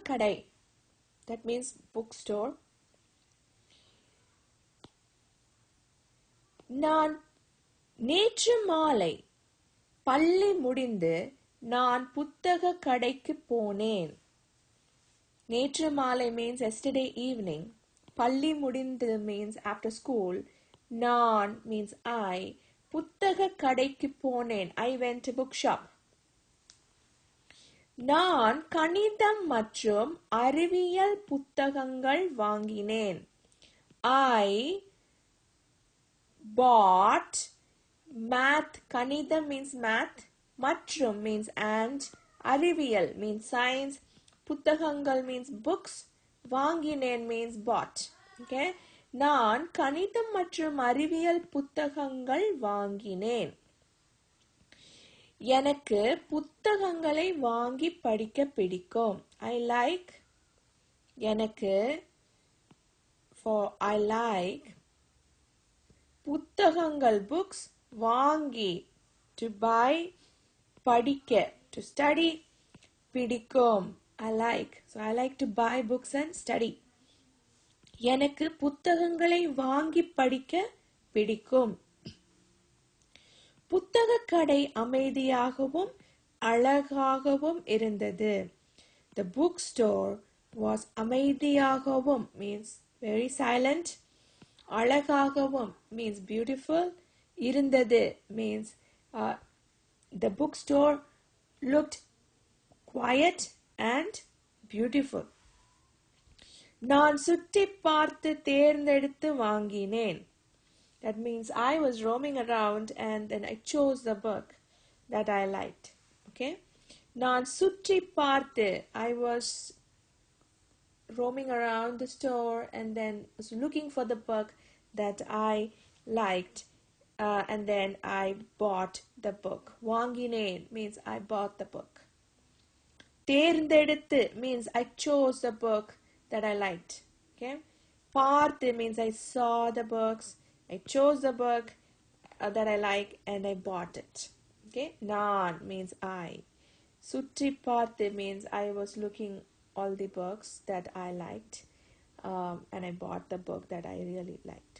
கடை. That means bookstore. நான் நேற்று மாலை பள்ளி முடிந்து நான் புத்தக கடைக்கு போனேன். நேற்று மாலை means yesterday evening. பள்ளி முடிந்து means after school. நான் means I. புத்தக கடைக்கு போனேன். I went to bookshop. நான் கணிதம் மற்றும் அறிவியல் புத்தகங்கள் வாங்கினேன். I bought math. கணிதம் means math. மற்றும் means and. அறிவியல் means science. புத்தகங்கள் means books. வாங்கினேன் means bought. Okay? நான் கணிதம் மற்றும் அறிவியல் புத்தகங்கள் வாங்கினேன். எனக்கு புத்தகங்களை வாங்கி படிக்க பிடிக்கும். I like. எனக்கு I like புத்தகங்கள் books. வாங்கி to buy. படிக்க to study. பிடிக்கும் I like. So I like to buy books and study. எனக்கு புத்தகங்களை வாங்கி படிக்க பிடிக்கும். புத்தக கடை அமைதியாகவும் அழகாகவும் இருந்தது. The bookstore was அமைதியாகவும் means very silent. அழகாகவும் means beautiful. இருந்தது means the bookstore looked quiet and beautiful. நான் சுற்றி பார்த்து தேர்ந்தெடுத்து வாங்கினேன். That means I was roaming around and then I chose the book that I liked. Okay? நான் சுற்றி பார்த்து, I was roaming around the store and then was looking for the book that I liked. And then I bought the book. வாங்கினேன் means I bought the book. தேர்ந்தெடுத்து means I chose the book that I liked. Okay? பார்த்து means I saw the books. I chose the book that I like and I bought it. Okay? நான் means I. சுற்றி பார்த்து means I was looking all the books that I liked and I bought the book that I really liked.